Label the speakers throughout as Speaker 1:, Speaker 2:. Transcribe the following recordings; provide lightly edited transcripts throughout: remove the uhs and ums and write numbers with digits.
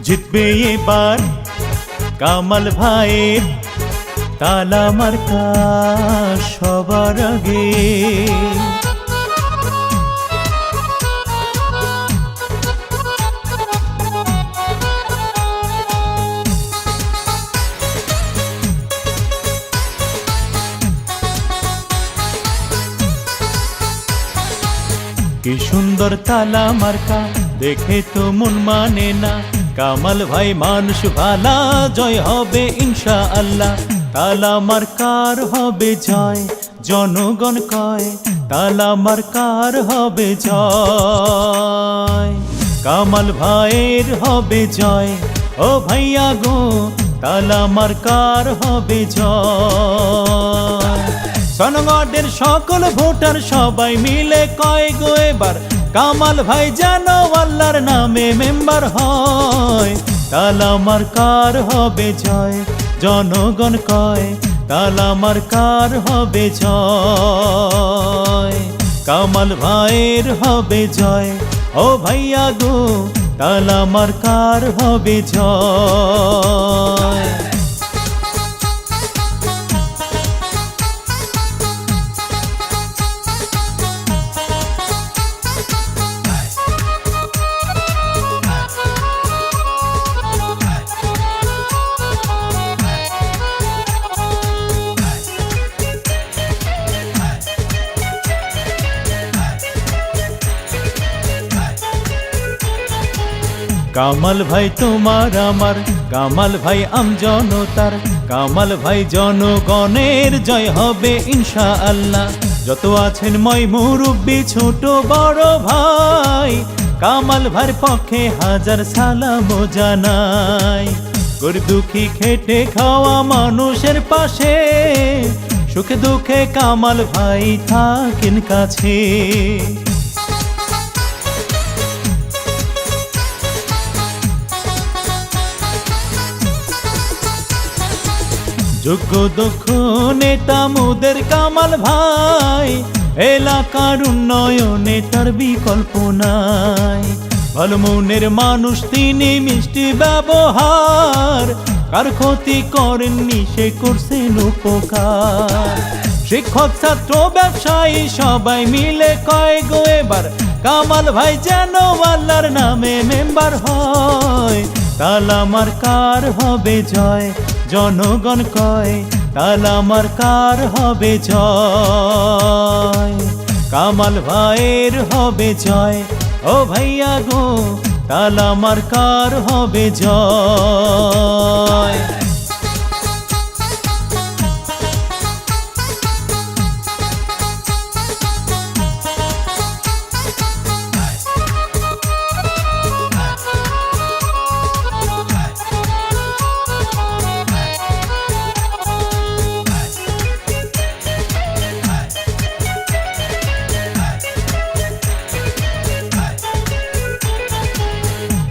Speaker 1: জিতবে এবার কামাল ভাইয়ের তালা মার্কা সবার আগে। কি সুন্দর তালা মার্কা দেখে তো মন মানে না, কামাল ভাই মানুষ ভালা, জয় হবে ইনশাআল্লাহ। তালা মার্কার হবে জয়, জনগণ কয় তালা মার্কার হবে জয়। কামাল ভাইয়ের হবে জয়, ও ভাইয়া গো তালা মার্কার হবে জয়। সনগড়ের সকল ভোটার সবাই মিলে কয় গো এবার কামাল ভাই যেন আল্লাহর নামে মেম্বার হয়। তালা মার্কার হবে জয়, জনগণ কয় তালা মার্কার হবে জয়। কামাল ভাইয়ের হবে জয়, ও ভাইয়া গো তালা মার্কার হবে জয়। কামাল ভাই তোমার আমার, কামাল ভাই আমজনতার, কামাল ভাই জনগণের জয় হবে ইনশাআল্লাহ। যত আছেন মই মুরব্বি ছোট বড় ভাই, কামাল ভাইয়ের পক্ষে হাজার সালাম জানাই। গরিব দুঃখী খেটে খাওয়া মানুষের পাশে, সুখে দুঃখে কামাল ভাই থাকেন কাছে। যোগ্য দক্ষ নেতা মোদের কামাল ভাই, এলাকার উন্নয়নে তার বিকল্প নাই। ভালো মনের মানুষ তিনি, মিষ্টি ব্যবহার, কার ক্ষতি করেননি সে করছেন উপকার। শিক্ষক ছাত্র ব্যবসায়ী সবাই মিলে কয় গো এবার কামাল ভাই যেন আল্লাহর নামে মেম্বার হয়। তালা মার্কার হবে জয়, জনগণ কয় তালা মার্কার হবে জয়। কামাল ভাইয়ের হবে জয়, ও ভাইয়া গো তালা মার্কার হবে জয়।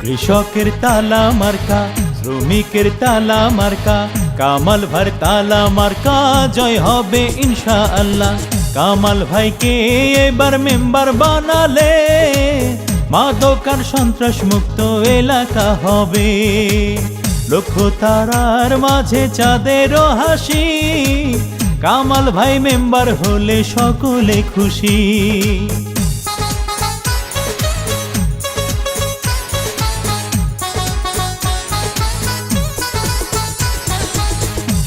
Speaker 1: কৃষকের তালা মার্কা, শ্রমিকের তালা মার্কা, কামাল ভাইয়ের তালা মার্কা জয় হবে ইনশাআল্লাহ। কামাল ভাইকে এবার মেম্বার বানালে মাদক আর সন্ত্রাস মুক্ত এলাকা হবে। লক্ষ তারার মাঝে চাঁদেরও হাসি, কামাল ভাই মেম্বার হলে সকলে খুশি।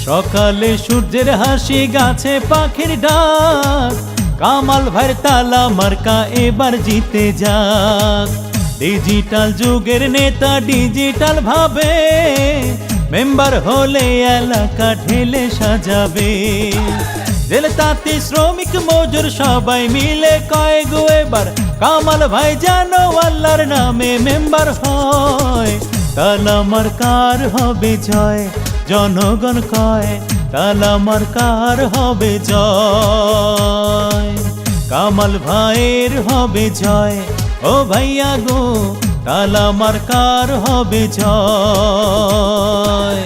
Speaker 1: সকালে সূর্যের হাসি, গাছে পাখির ডাক, কামাল ভাইয়ের তালা মার্কা এবার জিতে যাক। ডিজিটাল যুগের নেতা ডিজিটাল ভাবে মেম্বার হলে এলাকা ঢেলে সাজাবে। জেলে তাঁতি শ্রমিক মজুর সবাই মিলে কয় গো এবার কামাল ভাই যেন আল্লাহর নামে মেম্বার হয়। তালা মার্কার হবে জয়, জনগণ কয় তালা মার্কার হবে জয়। কামাল ভাইয়ের হবে জয়, ও ভাইয়া গো তালা মার্কার হবে জয়।